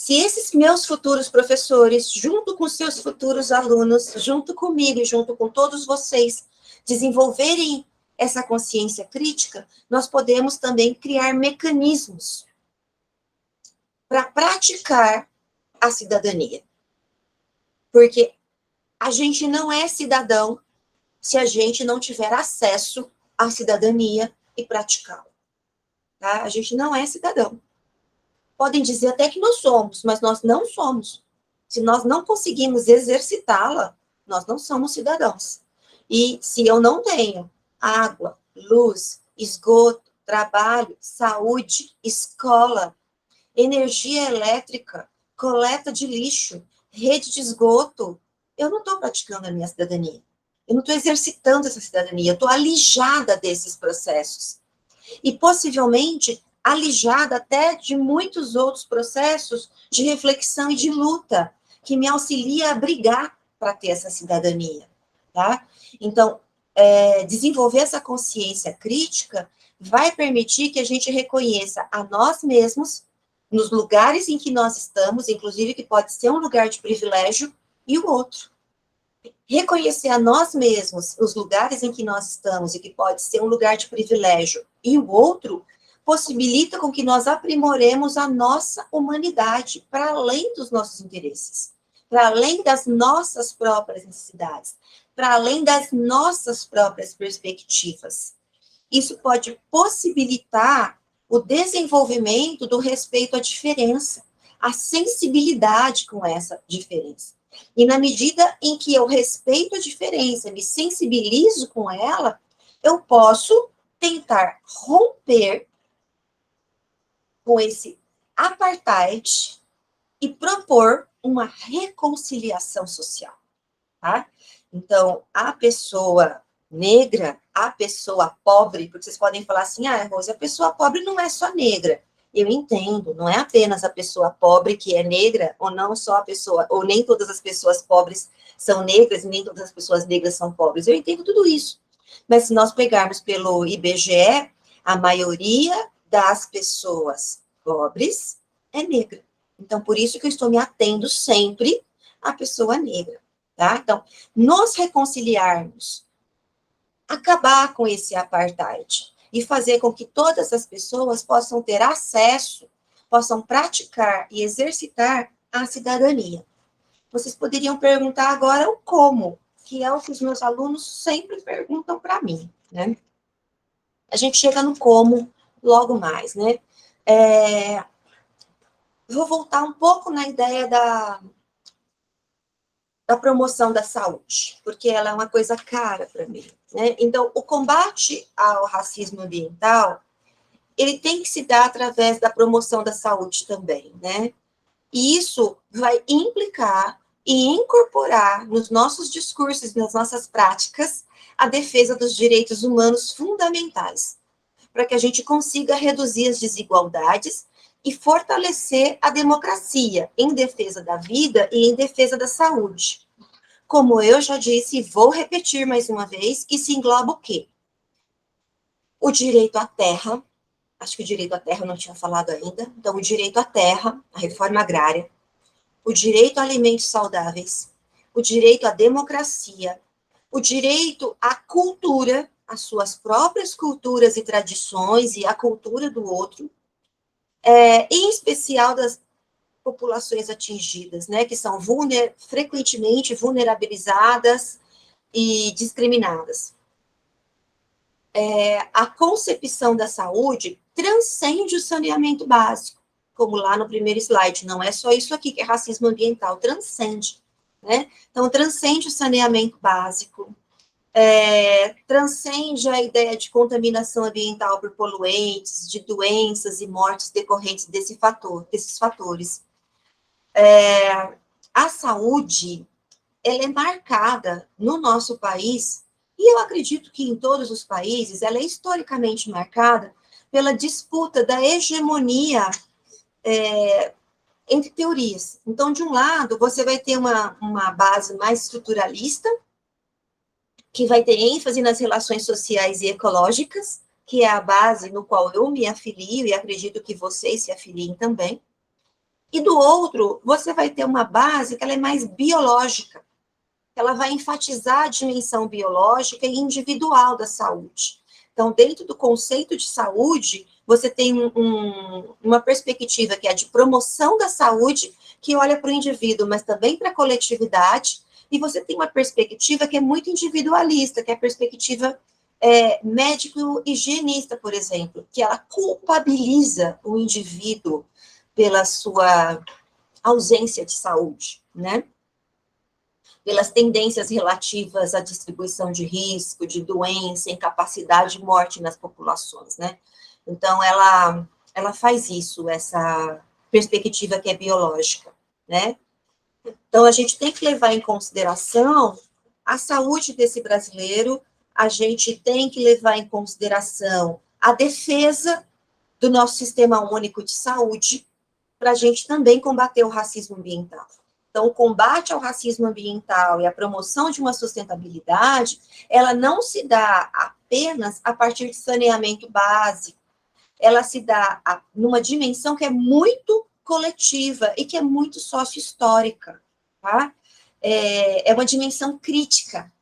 esses meus futuros professores, junto com seus futuros alunos, junto comigo e junto com todos vocês, desenvolverem essa consciência crítica, nós podemos também criar mecanismos para praticar a cidadania. Porque a gente não é cidadão se a gente não tiver acesso à cidadania e praticá-la. Tá? A gente não é cidadão. Podem dizer até que nós somos, mas nós não somos. Se nós não conseguimos exercitá-la, nós não somos cidadãos. E se eu não tenho água, luz, esgoto, trabalho, saúde, escola, energia elétrica, coleta de lixo, rede de esgoto, eu não estou praticando a minha cidadania. Eu não estou exercitando essa cidadania, eu estou alijada desses processos. E possivelmente alijada até de muitos outros processos de reflexão e de luta, que me auxilia a brigar para ter essa cidadania, tá? Então, desenvolver essa consciência crítica vai permitir que a gente reconheça a nós mesmos, nos lugares em que nós estamos, inclusive que pode ser um lugar de privilégio, e o outro. Reconhecer a nós mesmos os lugares em que nós estamos e que pode ser um lugar de privilégio e o outro, possibilita com que nós aprimoremos a nossa humanidade para além dos nossos interesses, para além das nossas próprias necessidades, para além das nossas próprias perspectivas. Isso pode possibilitar o desenvolvimento do respeito à diferença, a sensibilidade com essa diferença. E na medida em que eu respeito a diferença, me sensibilizo com ela, eu posso tentar romper com esse apartheid e propor uma reconciliação social, tá? Então, a pessoa negra, a pessoa pobre, porque vocês podem falar assim, Rose, a pessoa pobre não é só negra. Eu entendo, não é apenas a pessoa pobre que é negra, ou não só a pessoa, ou nem todas as pessoas pobres são negras, e nem todas as pessoas negras são pobres. Eu entendo tudo isso. Mas se nós pegarmos pelo IBGE, a maioria das pessoas pobres é negra. Então, por isso que eu estou me atendo sempre à pessoa negra, tá? Então, nos reconciliarmos acabar com esse apartheid e fazer com que todas as pessoas possam ter acesso, possam praticar e exercitar a cidadania. Vocês poderiam perguntar agora o como, que é o que os meus alunos sempre perguntam para mim, né? A gente chega no como logo mais, né? Vou voltar um pouco na ideia da promoção da saúde, porque ela é uma coisa cara para mim, né? Então, o combate ao racismo ambiental, ele tem que se dar através da promoção da saúde também, né? E isso vai implicar e incorporar nos nossos discursos, nas nossas práticas, a defesa dos direitos humanos fundamentais, para que a gente consiga reduzir as desigualdades e fortalecer a democracia em defesa da vida e em defesa da saúde. Como eu já disse, e vou repetir mais uma vez, isso engloba o quê? O direito à terra, acho que o direito à terra eu não tinha falado ainda, então o direito à terra, a reforma agrária, o direito a alimentos saudáveis, o direito à democracia, o direito à cultura, às suas próprias culturas e tradições e à cultura do outro, em especial das populações atingidas, né, que são frequentemente vulnerabilizadas e discriminadas. A concepção da saúde transcende o saneamento básico, como lá no primeiro slide, não é só isso aqui que é racismo ambiental, transcende, né? Então, transcende o saneamento básico, transcende a ideia de contaminação ambiental por poluentes, de doenças e mortes decorrentes desses fatores. A saúde, ela é marcada no nosso país, e eu acredito que em todos os países, ela é historicamente marcada pela disputa da hegemonia entre teorias. Então, de um lado, você vai ter uma base mais estruturalista, que vai ter ênfase nas relações sociais e ecológicas, que é a base no qual eu me afilio e acredito que vocês se afiliem também. E do outro, você vai ter uma base que ela é mais biológica, ela vai enfatizar a dimensão biológica e individual da saúde. Então, dentro do conceito de saúde, você tem uma perspectiva que é de promoção da saúde, que olha para o indivíduo, mas também para a coletividade, e você tem uma perspectiva que é muito individualista, que é a perspectiva médico-higienista, por exemplo, que ela culpabiliza o indivíduo pela sua ausência de saúde, né? Pelas tendências relativas à distribuição de risco, de doença, incapacidade e morte nas populações, né? Então, ela faz isso, essa perspectiva que é biológica, né? Então, a gente tem que levar em consideração a saúde desse brasileiro, a gente tem que levar em consideração a defesa do nosso sistema único de saúde, para a gente também combater o racismo ambiental. Então, o combate ao racismo ambiental e a promoção de uma sustentabilidade, ela não se dá apenas a partir de saneamento básico, ela se dá numa dimensão que é muito coletiva e que é muito sócio-histórica, tá? É uma dimensão crítica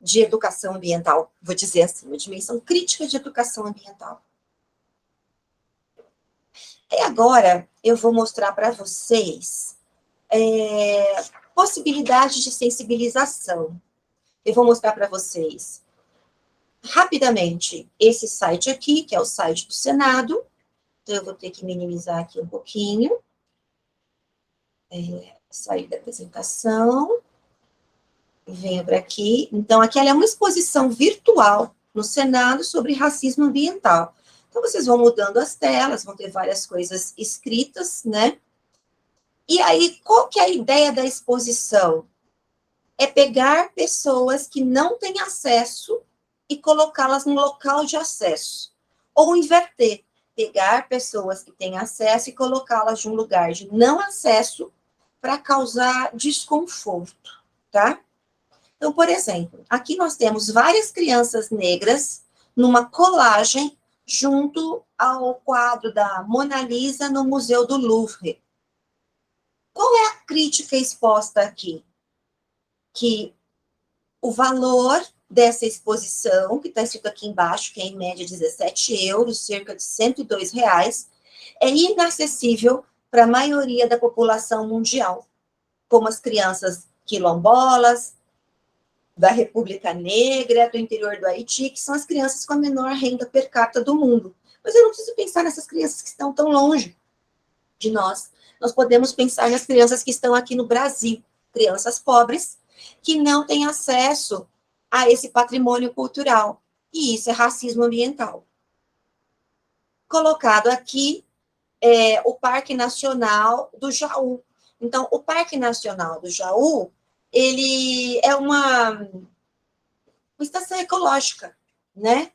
de educação ambiental, vou dizer assim, uma dimensão crítica de educação ambiental. E agora, eu vou mostrar para vocês possibilidades de sensibilização. Eu vou mostrar para vocês rapidamente esse site aqui, que é o site do Senado. Então, eu vou ter que minimizar aqui um pouquinho. Sair da apresentação. Venho para aqui. Então, aqui é uma exposição virtual no Senado sobre racismo ambiental. Então, vocês vão mudando as telas, vão ter várias coisas escritas, né? E aí, qual que é a ideia da exposição? É pegar pessoas que não têm acesso e colocá-las no local de acesso. Ou inverter, pegar pessoas que têm acesso e colocá-las em um lugar de não acesso para causar desconforto, tá? Então, por exemplo, aqui nós temos várias crianças negras numa colagem junto ao quadro da Mona Lisa no Museu do Louvre. Qual é a crítica exposta aqui? Que o valor dessa exposição, que está escrito aqui embaixo, que é em média 17 euros, cerca de R$ 102, é inacessível para a maioria da população mundial, como as crianças quilombolas, da República Negra, do interior do Haiti, que são as crianças com a menor renda per capita do mundo. Mas eu não preciso pensar nessas crianças que estão tão longe de nós. Nós podemos pensar nas crianças que estão aqui no Brasil, crianças pobres, que não têm acesso a esse patrimônio cultural. E isso é racismo ambiental. Colocado aqui o Parque Nacional do Jaú. Então, o Parque Nacional do Jaú, ele é uma estação ecológica, né?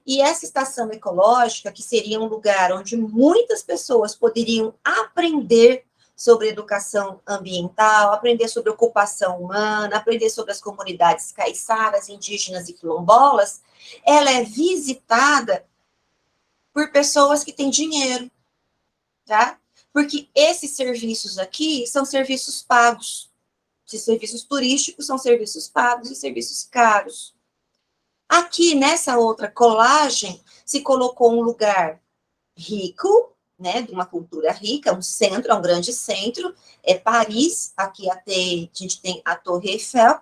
E essa estação ecológica, que seria um lugar onde muitas pessoas poderiam aprender sobre educação ambiental, aprender sobre ocupação humana, aprender sobre as comunidades caiçaras, indígenas e quilombolas, ela é visitada por pessoas que têm dinheiro, tá? Porque esses serviços aqui são serviços pagos. Esses serviços turísticos são serviços pagos e serviços caros. Aqui, nessa outra colagem, se colocou um lugar rico, né, de uma cultura rica, um centro, é um grande centro, é Paris, aqui a gente tem a Torre Eiffel,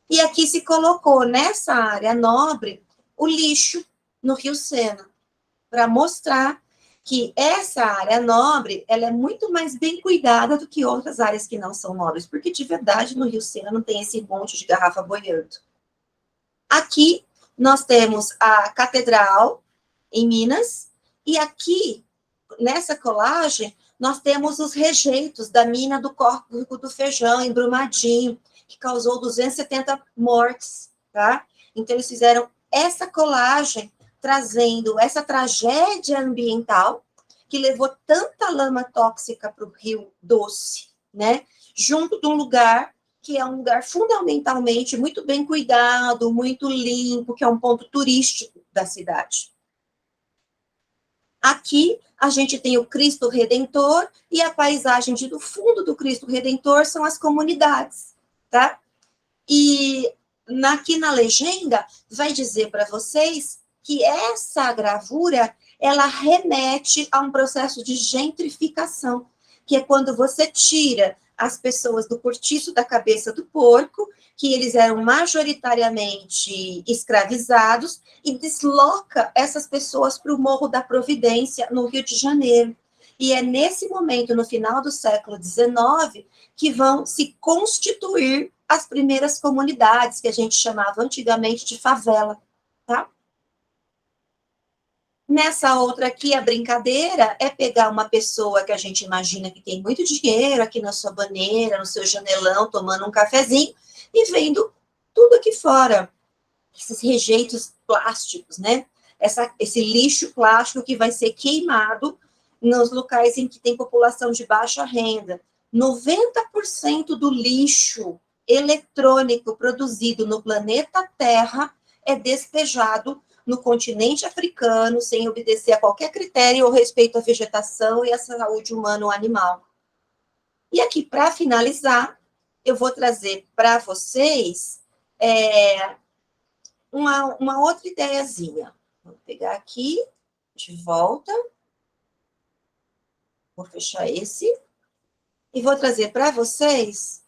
e aqui se colocou, nessa área nobre, o lixo no Rio Sena, para mostrar que essa área nobre, ela é muito mais bem cuidada do que outras áreas que não são nobres, porque de verdade no Rio Sena não tem esse monte de garrafa boiando. Aqui nós temos a Catedral, em Minas, e aqui, nessa colagem, nós temos os rejeitos da mina do Córrego do Feijão, em Brumadinho, que causou 270 mortes, tá? Então, eles fizeram essa colagem, trazendo essa tragédia ambiental, que levou tanta lama tóxica para o Rio Doce, né? Junto de um lugar que é um lugar fundamentalmente muito bem cuidado, muito limpo, que é um ponto turístico da cidade. Aqui a gente tem o Cristo Redentor e a paisagem do fundo do Cristo Redentor são as comunidades, tá? E aqui na legenda vai dizer para vocês que essa gravura ela remete a um processo de gentrificação, que é quando você tira as pessoas do cortiço da cabeça do porco, que eles eram majoritariamente escravizados, e desloca essas pessoas para o Morro da Providência, no Rio de Janeiro. E é nesse momento, no final do século XIX, que vão se constituir as primeiras comunidades, que a gente chamava antigamente de favela, tá? Nessa outra aqui, a brincadeira é pegar uma pessoa que a gente imagina que tem muito dinheiro aqui na sua banheira, no seu janelão, tomando um cafezinho e vendo tudo aqui fora. Esses rejeitos plásticos, né? Esse lixo plástico que vai ser queimado nos locais em que tem população de baixa renda. 90% do lixo eletrônico produzido no planeta Terra é despejado no continente africano, sem obedecer a qualquer critério ou respeito à vegetação e à saúde humana ou animal. E aqui, para finalizar, eu vou trazer para vocês uma outra ideiazinha. Vou pegar aqui, de volta. Vou fechar esse. E vou trazer para vocês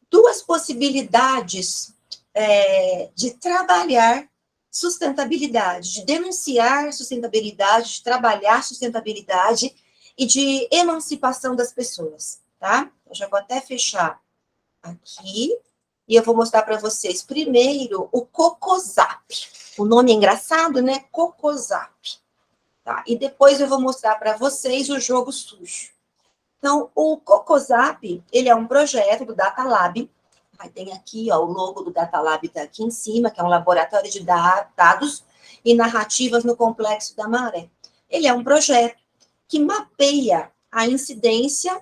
duas possibilidades de trabalhar sustentabilidade, de denunciar sustentabilidade, de trabalhar sustentabilidade e de emancipação das pessoas, tá? Eu já vou até fechar aqui e eu vou mostrar para vocês primeiro o Cocozap. O nome é engraçado, né? Cocozap. Tá? E depois eu vou mostrar para vocês o jogo sujo. Então, o Cocozap, ele é um projeto do Data Lab. Aí tem aqui, ó, o logo do Data Lab está aqui em cima, que é um laboratório de dados e narrativas no Complexo da Maré. Ele é um projeto que mapeia a incidência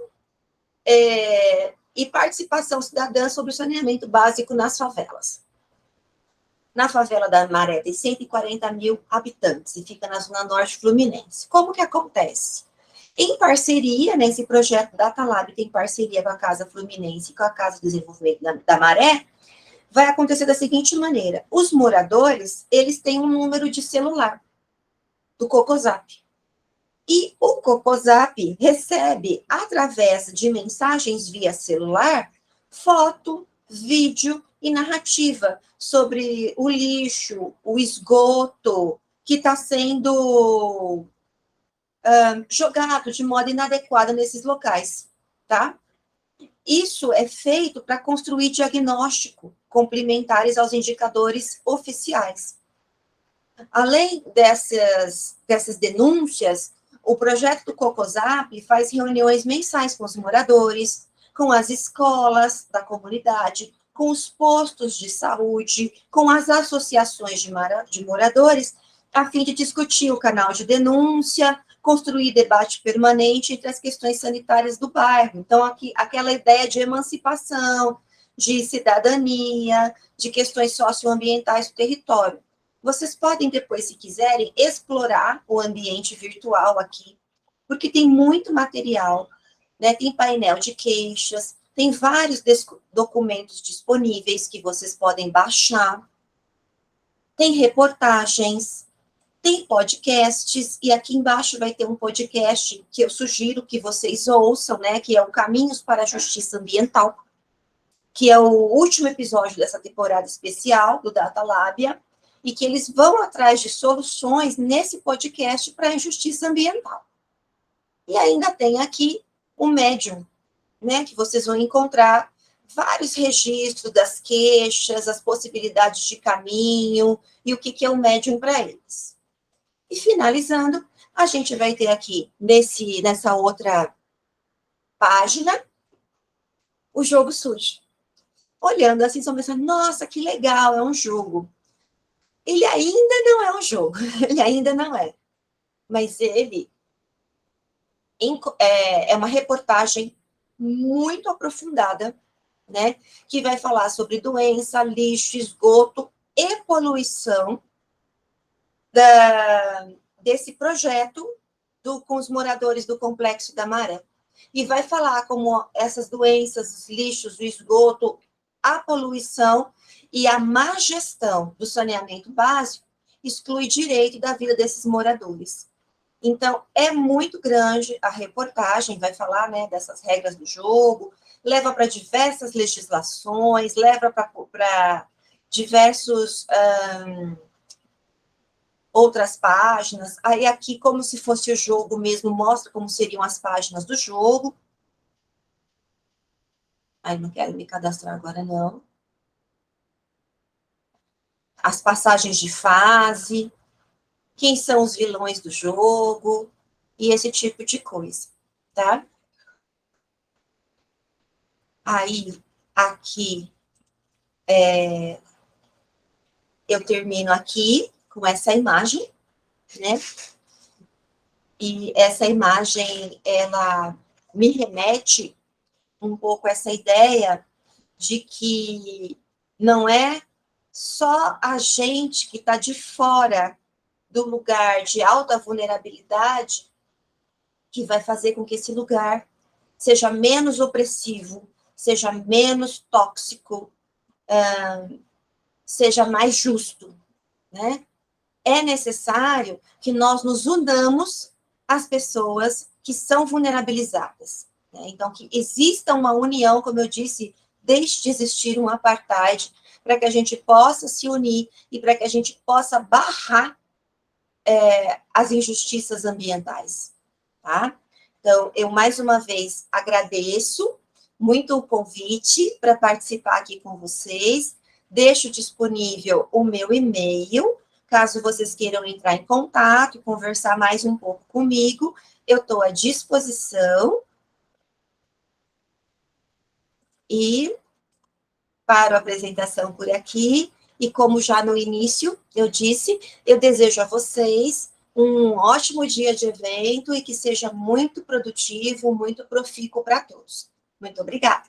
e participação cidadã sobre o saneamento básico nas favelas. Na favela da Maré tem 140 mil habitantes e fica na zona norte fluminense. Como que acontece? Em parceria, né, esse projeto Data Lab tem parceria com a Casa Fluminense e com a Casa de Desenvolvimento da Maré, vai acontecer da seguinte maneira: os moradores, eles têm um número de celular do Cocosap. E o Cocosap recebe, através de mensagens via celular, foto, vídeo e narrativa sobre o lixo, o esgoto que está sendo jogado de modo inadequado nesses locais, tá? Isso é feito para construir diagnóstico complementares aos indicadores oficiais. Além dessas denúncias, o projeto do Cocosap faz reuniões mensais com os moradores, com as escolas da comunidade, com os postos de saúde, com as associações de moradores, a fim de discutir o canal de denúncia, construir debate permanente entre as questões sanitárias do bairro. Então, aquela ideia de emancipação, de cidadania, de questões socioambientais do território. Vocês podem depois, se quiserem, explorar o ambiente virtual aqui, porque tem muito material, né? Tem painel de queixas, tem vários documentos disponíveis que vocês podem baixar, tem reportagens, tem podcasts, e aqui embaixo vai ter um podcast que eu sugiro que vocês ouçam, né? Que é o Caminhos para a Justiça Ambiental, que é o último episódio dessa temporada especial do Data Lábia, e que eles vão atrás de soluções nesse podcast para a injustiça ambiental. E ainda tem aqui o Medium, né, que vocês vão encontrar vários registros das queixas, as possibilidades de caminho, e o que é o Medium para eles. E finalizando, a gente vai ter aqui, nessa outra página, o jogo sujo. Olhando assim, só pensando, nossa, que legal, é um jogo. Ele ainda não é um jogo, ele ainda não é. Mas ele é uma reportagem muito aprofundada, né? Que vai falar sobre doença, lixo, esgoto e poluição desse projeto com os moradores do Complexo da Maré. E vai falar como essas doenças, os lixos, o esgoto, a poluição e a má gestão do saneamento básico exclui direito da vida desses moradores. Então, é muito grande a reportagem, vai falar, né, dessas regras do jogo, leva para diversas legislações, leva para diversos outras páginas. Aí aqui, como se fosse o jogo mesmo, mostra como seriam as páginas do jogo. Aí não quero me cadastrar agora, não. As passagens de fase, quem são os vilões do jogo, e esse tipo de coisa, tá? Aí, aqui, eu termino aqui com essa imagem, né? E essa imagem, ela me remete um pouco a essa ideia de que não é só a gente que está de fora do lugar de alta vulnerabilidade que vai fazer com que esse lugar seja menos opressivo, seja menos tóxico, seja mais justo, né? É necessário que nós nos unamos às pessoas que são vulnerabilizadas, né? Então, que exista uma união, como eu disse, deixe de existir um apartheid, para que a gente possa se unir e para que a gente possa barrar as injustiças ambientais, tá? Então, eu mais uma vez agradeço muito o convite para participar aqui com vocês. Deixo disponível o meu e-mail, caso vocês queiram entrar em contato, conversar mais um pouco comigo, eu estou à disposição. E paro a apresentação por aqui. E como já no início eu disse, eu desejo a vocês um ótimo dia de evento e que seja muito produtivo, muito profícuo para todos. Muito obrigada.